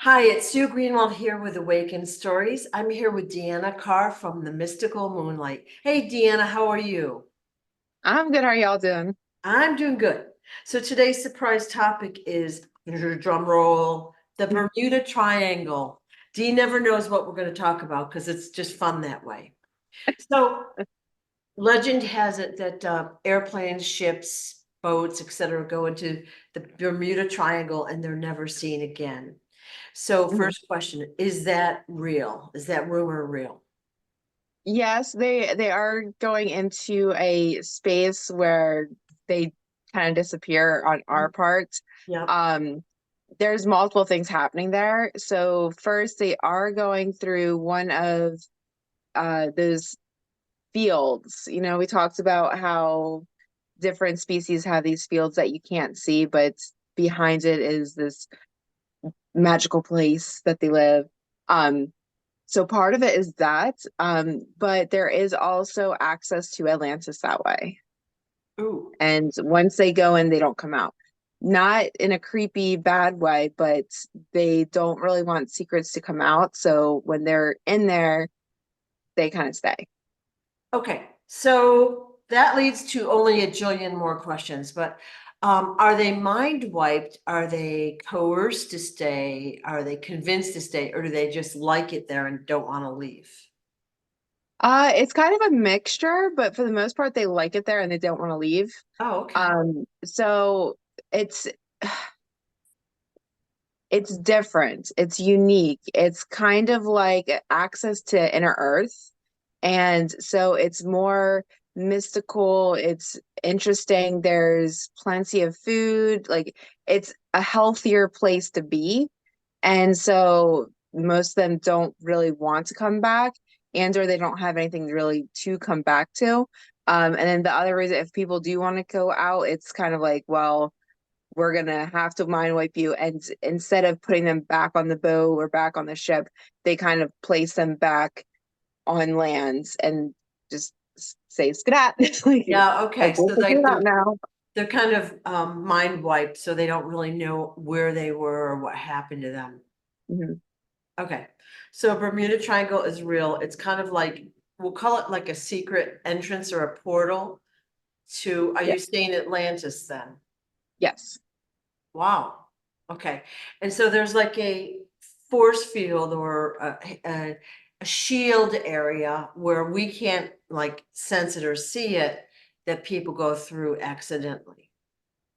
Hi, it's Sue Greenwald here with Awakened Stories. I'm here with Deanna Carr from the Mystical Moonlight. Hey, Deanna, how are you? I'm good. How are y'all doing? I'm doing good. So today's surprise topic is, drum roll, the Bermuda Triangle. Dee never knows what we're going to talk about because it's just fun that way. So legend has it that airplanes, ships, boats, etc., go into the Bermuda Triangle and they're never seen again. So Mhm. first question, is that real? Is that rumor real? Yes, they are going into a space where they kind of disappear on our part. Yep. Um, there's multiple things happening there. So first, they are going through one of those fields. We talked about how different species have these fields that you can't see, but behind it is this magical place that they live. Um, So part of it is that, but there is also access to Atlantis that way. Ooh. And once they go in, they don't come out. Not in a creepy, bad way, but they don't really want secrets to come out. So when they're in there, they kind of stay. Okay. So that leads to only a jillion more questions, but are they mind wiped? Are they coerced to stay? Are they convinced to stay? Or do they just like it there and don't want to leave? It's kind of a mixture, but for the most part, they like it there and they don't want to leave. Oh, okay. So it's it's different. It's unique. It's kind of like access to inner earth. And so it's more mystical. It's interesting. There's plenty of food. Like it's a healthier place to be. And so most of them don't really want to come back and or they don't have anything really to come back to. And then the other reason, if people do want to go out, it's kind of like, well, we're gonna have to mind wipe you. And instead of putting them back on the boat or back on the ship, they kind of place them back on land and just say skedat. Yeah, like okay. we'll So figure like it out now. they're kind of mind wiped, so they don't really know where they were or what happened to them. Mhm. Okay, so Bermuda Triangle is real. It's kind of like, we'll call it like a secret entrance or a portal to, are Yeah. you saying Atlantis then? Yes. Wow. Okay. And so there's like a force field or a shield area where we can't like sense it or see it that people go through accidentally.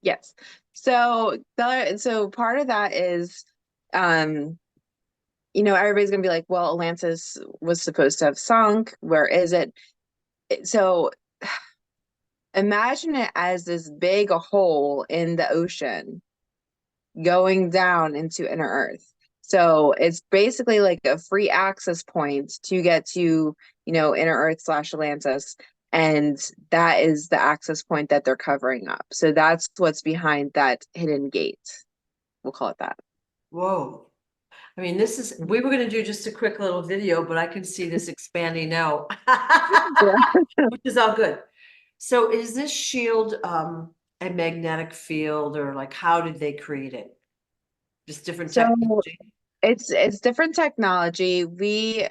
Yes. So part of that is um everybody's gonna be like, well, Atlantis was supposed to have sunk. Where is it? So imagine it as this big hole in the ocean going down into inner Earth. So it's basically like a free access point to get to, inner Earth slash Atlantis. And that is the access point that they're covering up. So that's what's behind that hidden gate. We'll call it that. Whoa. I mean, this is, we were going to do just a quick little video, but I can see this expanding out, Yeah. which is all good. So is this shield a magnetic field, or like how did they create it? Just different So technology? it's different technology. We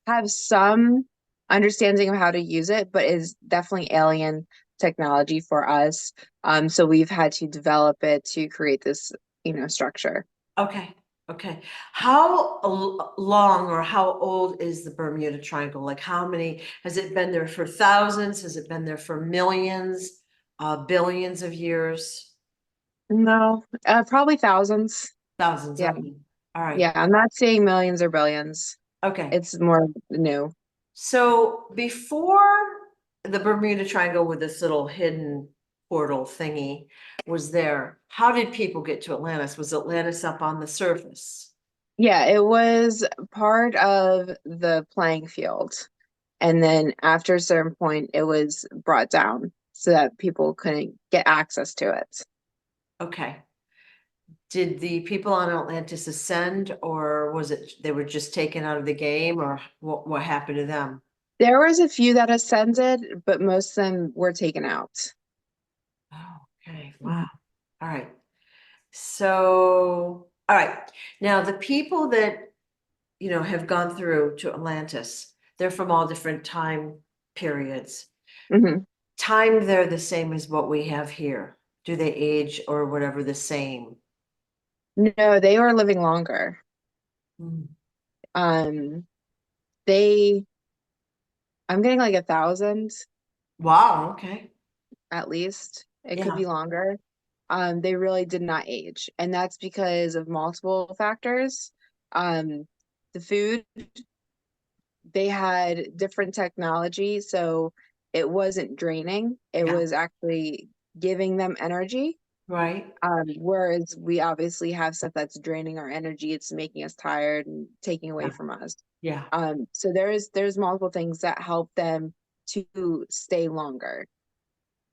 have some understanding of how to use it, but it's definitely alien technology for us. So we've had to develop it to create this, structure. Okay, okay. How long or how old is the Bermuda Triangle? Like how many, has it been there for thousands? Has it been there for millions, billions of years? No, probably thousands. Thousands, Yeah. okay. All right. Yeah. I'm not saying millions or billions. Okay. It's more new. So before the Bermuda Triangle with this little hidden portal thingy was there, how did people get to Atlantis? Was Atlantis up on the surface? Yeah, it was part of the playing field. And then after a certain point, it was brought down so that people couldn't get access to it. Okay. Did the people on Atlantis ascend, or was it they were just taken out of the game, or what happened to them? There was a few that ascended, but most of them were taken out. Oh, okay. Wow. All right. So All right. Now, the people that, have gone through to Atlantis, they're from all different time periods. Mhm. Time, they're the same as what we have here. Do they age or whatever the same? No, they were living longer. Mm. Um, they, I'm getting like 1,000 Wow, okay. at least. It could Yeah, be longer. They really did not age, and that's because of multiple factors. The food, they had different technology, so it wasn't draining. It yeah, was actually giving them energy. right. Whereas we obviously have stuff that's draining our energy, it's making us tired and taking away Yeah, from us. yeah. So there's multiple things that help them to stay longer.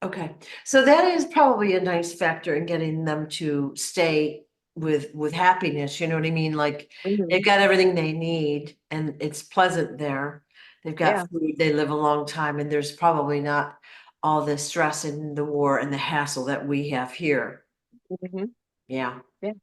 Okay, so that is probably a nice factor in getting them to stay with happiness, you know what I mean? Like they've Mhm. got everything they need and it's pleasant there. They've Yeah. got food, they live a long time, and there's probably not all the stress and the war and the hassle that we have here. Hmm. Yeah, Yeah.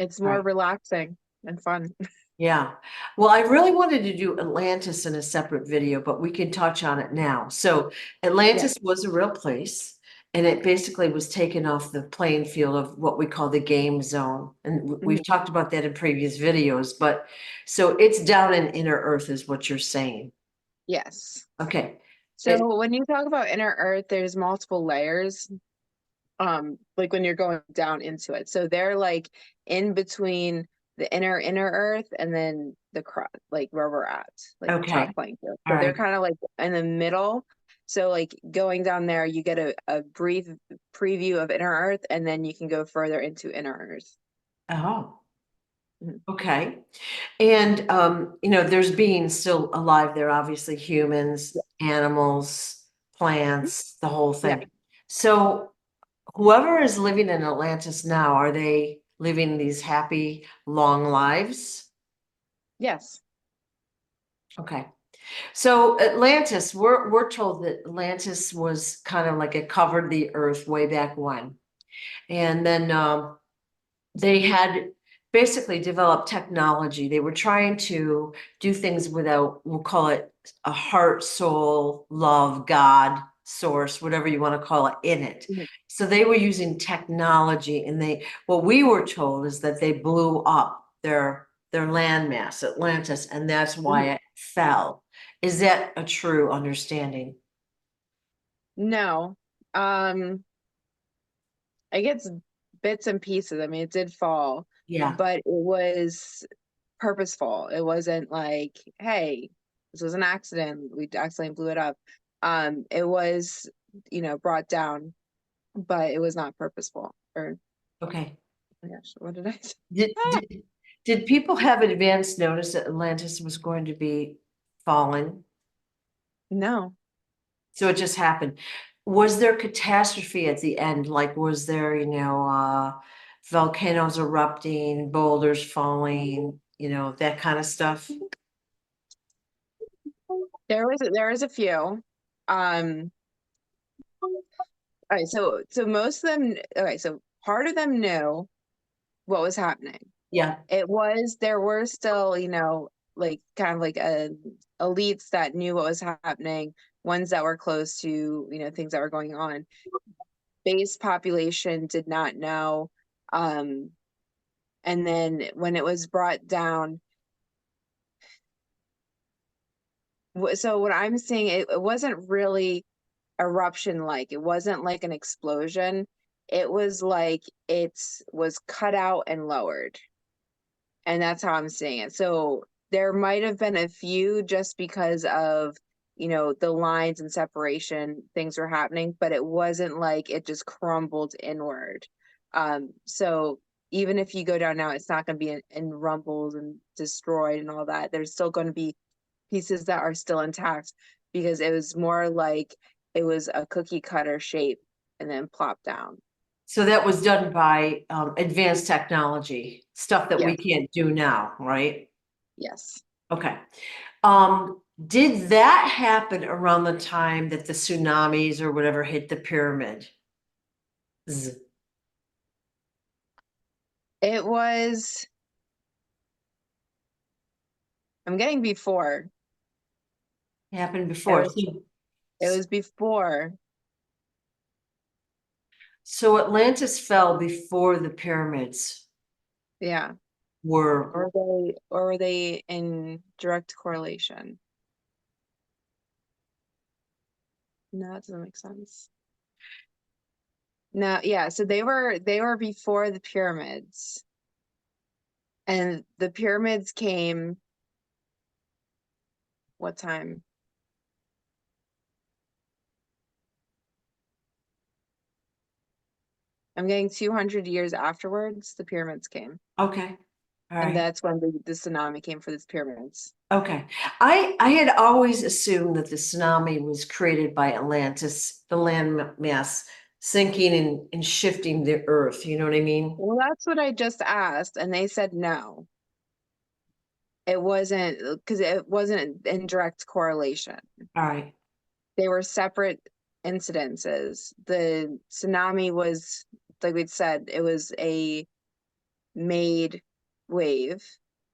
It's more right. relaxing and fun. Yeah. Well, I really wanted to do Atlantis in a separate video, but we can touch on it now. So Yeah. Atlantis was a real place, and it basically was taken off the playing field of what we call the game zone. And we've Mhm. talked about that in previous videos, but so it's down in inner Earth is what you're saying. Yes. Okay. It, So when you talk about inner earth, there's multiple layers. Like when you're going down into it. So they're like in between the inner earth and then the crust, like where we're at, like the top okay. playing field. All So they're right. kind of like in the middle. So like going down there, you get a brief preview of inner earth, and then you can go further into inner earth. Oh, Mhm. okay. And there's beings still alive there, obviously humans, animals, plants, the whole Yeah. thing. So whoever is living in Atlantis now, are they living these happy, long lives? Yes. Okay. So Atlantis, we're told that Atlantis was kind of like it covered the earth way back when. And then they had basically developed technology. They were trying to do things without, we'll call it a heart, soul, love, God, source, whatever you want to call it, in it. Mhm. So they were using technology, and what we were told is that they blew up their landmass, Atlantis, and that's why Mhm. it fell. Is that a true understanding? No. Um, I guess bits and pieces. I mean, it did fall, Yeah. but it was purposeful. It wasn't like, hey, this was an accident. We accidentally blew it up. It was, brought down, but it was not purposeful. Or, Okay. oh my gosh, what did I say? Did, Ah, did, did people have advance notice that Atlantis was going to be fallen? no. So it just happened. Was there catastrophe at the end? Like, was there, volcanoes erupting, boulders falling, that kind of stuff? There was a few. Um, all right, so most of them, okay, so part of them knew what was happening. Yeah. There were still, like kind of like elites that knew what was happening, ones that were close to, things that were going on. Base population did not know. Um, and then when it was brought down, so what I'm saying, it wasn't really eruption like. It wasn't like an explosion. It was like it was cut out and lowered. And that's how I'm seeing it. So there might have been a few just because of, the lines and separation, things were happening, but it wasn't like it just crumbled inward. So even if you go down now, it's not going to be in rumbles and destroyed and all that. There's still going to be pieces that are still intact because it was more like it was a cookie cutter shape and then plopped down. So that was done by advanced technology, stuff that we Yes, can't do now, right? yes. Okay. Did that happen around the time that the tsunamis or whatever hit the pyramid? It was, I'm getting before. Happened It before. was, it was before. So Atlantis fell before the pyramids Yeah. were. Or were they in direct correlation? No, that doesn't make sense. No, yeah, so they were before the pyramids. And the pyramids came what time? I'm getting 200 years afterwards, the pyramids came. Okay. All And right. that's when the tsunami came for these pyramids. Okay. I had always assumed that the tsunami was created by Atlantis, the land mass sinking and shifting the earth. You know what I mean? Well, that's what I just asked, and they said no. It wasn't because it wasn't in direct correlation. All right. They were separate incidences. The tsunami was, like we said, it was a made wave.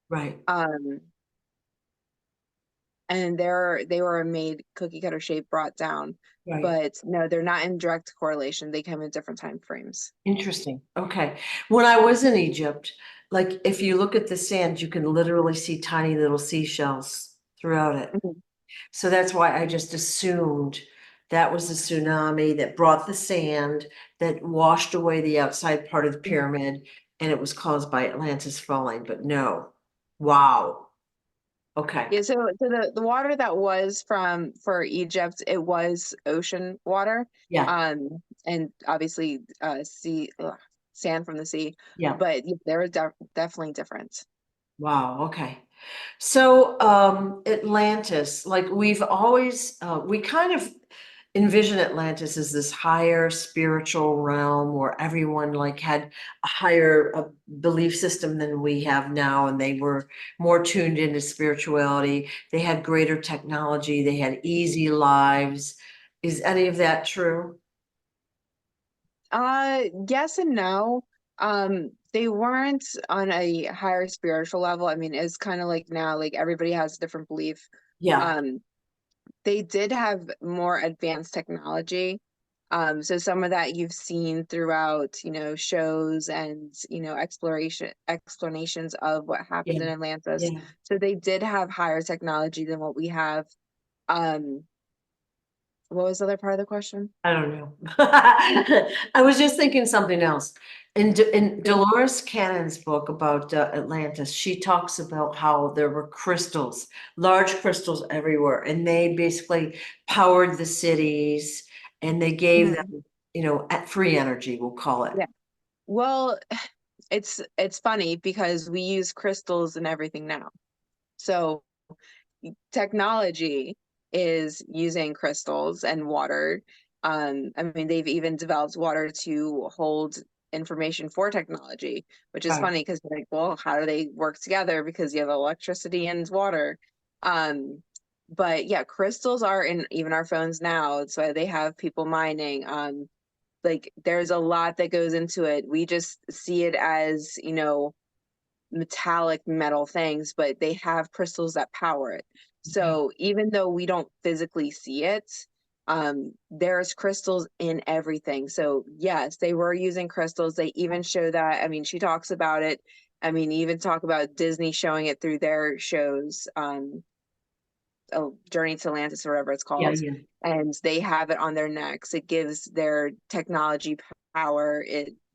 Right. Um, and they were a made cookie cutter shape brought down. Right. But no, they're not in direct correlation. They come in different time frames. Interesting. Okay. When I was in Egypt, like if you look at the sand, you can literally see tiny little seashells throughout it. Mhm. So that's why I just assumed that was the tsunami that brought the sand that washed away the outside part of the pyramid and it was caused by Atlantis falling, but no. Wow. Okay. Yeah, so the water that was from for Egypt, it was ocean water. Yeah. And obviously sand from the sea, Yeah. but yeah, they were definitely different. Wow. Okay. So, Atlantis, like we've always, we kind of envision Atlantis as this higher spiritual realm where everyone like had a higher belief system than we have now, and they were more tuned into spirituality. They had greater technology. They had easy lives. Is any of that true? Yes and no. They weren't on a higher spiritual level. I mean, it's kind of like now, like everybody has a different belief. Yeah. Um, they did have more advanced technology. So some of that you've seen throughout, shows and, explanations of what happened Yeah. in Atlantis. Yeah. So they did have higher technology than what we have. Um, what was the other part of the question? I don't know. I was just thinking something else. In Dolores Cannon's book about Atlantis, she talks about how there were crystals, large crystals everywhere, and they basically powered the cities and they gave Mhm. them, free energy, we'll call it. Yeah. Well, it's funny because we use crystals and everything now. So technology is using crystals and water. I mean, they've even developed water to hold information for technology, which is Right. funny because like, well, how do they work together? Because you have electricity and water. Um, but yeah, crystals are in even our phones now. So they have people mining. Like there's a lot that goes into it. We just see it as, metallic metal things, but they have crystals that power it. Okay. So even though we don't physically see it, there's crystals in everything. So yes, they were using crystals. They even show that. I mean, she talks about it. I mean, even talk about Disney showing it through their shows, Journey to Atlantis or whatever it's Yeah, called. yeah, And they have it on their necks. It gives their technology power.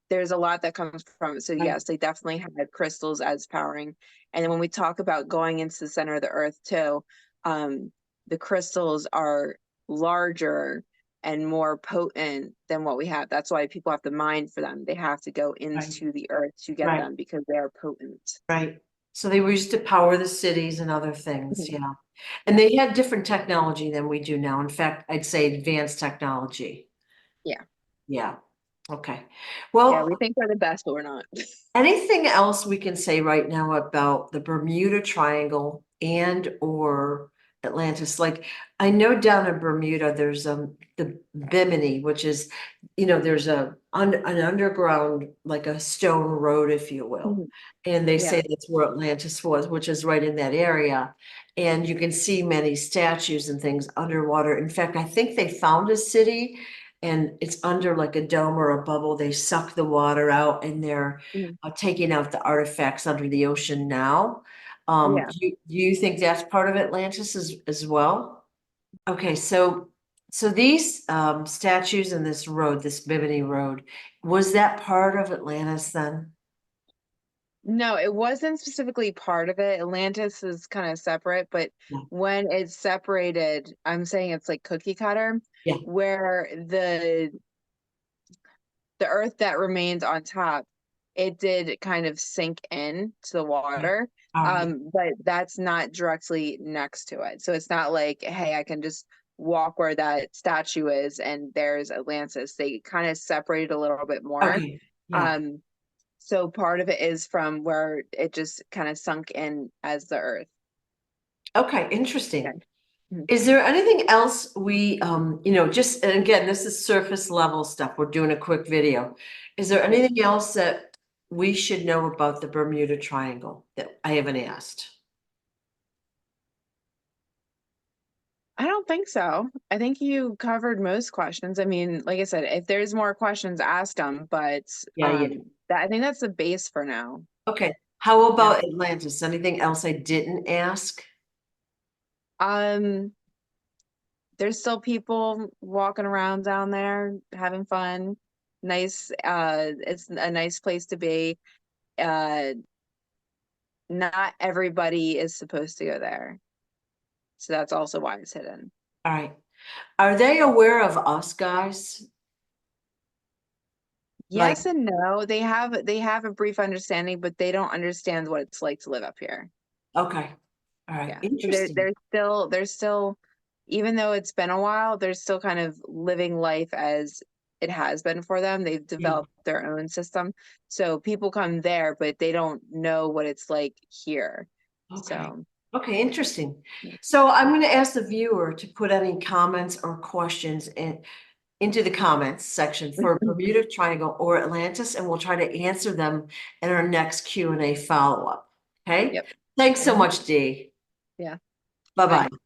There's a lot that comes from it. So right, yes, they definitely had crystals as powering. And then when we talk about going into the center of the earth too, um, the crystals are larger and more potent than what we have. That's why people have to mine for them. They have to go right, into the earth to get right, them because they are potent. right. So they were used to power the cities and other things, Mhm. yeah. And Yeah. they had different technology than we do now. In fact, I'd say advanced technology. Yeah. Yeah. Okay. Yeah. Well, We think we're the best, but we're not. anything else we can say right now about the Bermuda Triangle and or Atlantis? Like, I know down in Bermuda, there's the Bimini, which is, there's an underground, like a stone road, if you will. Mhm. And they Yeah. say that's where Atlantis was, which is right in that area. And you can see many statues and things underwater. In fact, I think they found a city and it's under like a dome or a bubble. They suck the water out and they're Mhm. taking out the artifacts under the ocean now. Yeah. Do you think that's part of Atlantis as well? Okay, so these statues and this road, this Bimini Road, was that part of Atlantis then? No, it wasn't specifically part of it. Atlantis is kind of separate, but Yeah. when it's separated, I'm saying it's like cookie cutter, Yeah. where the earth that remains on top, it did kind of sink in to the Okay. water. All right. But that's not directly next to it. So it's not like, hey, I can just walk where that statue is and there's Atlantis. They kind of separated a little bit more. Okay. Yeah. Um, so part of it is from where it just kind of sunk in as the earth. Okay, Yeah. interesting. Mhm. Is there anything else we just, and again, this is surface level stuff. We're doing a quick video. Is there Yeah. anything else that we should know about the Bermuda Triangle that I haven't asked? I don't think so. I think you covered most questions. I mean, like I said, if there's more questions, ask them, but Yeah, yeah. I think that's the base for now. Okay. How Yeah. about Atlantis? Anything else I didn't ask? Um, there's still people walking around down there having fun. Nice, it's a nice place to be. Uh, not everybody is supposed to go there. So that's also why it's hidden. All right. Are they aware of us guys? Like, Yes and no. They have a brief understanding, but they don't understand what it's like to live up here. okay. All right. Yeah. So Interesting. they're still, even though it's been a while, they're still kind of living life as it has been for them. They've Yeah. developed their own system. So people come there, but they don't know what it's like here. Okay. So Okay, interesting. So I'm going to ask the viewer to put any comments or questions into the comments section for Bermuda Triangle or Atlantis, and we'll try to answer them in our next Q&A follow-up. Okay? yep. Thanks so Mhm. much, Dee. Yeah. Bye. Bye-bye.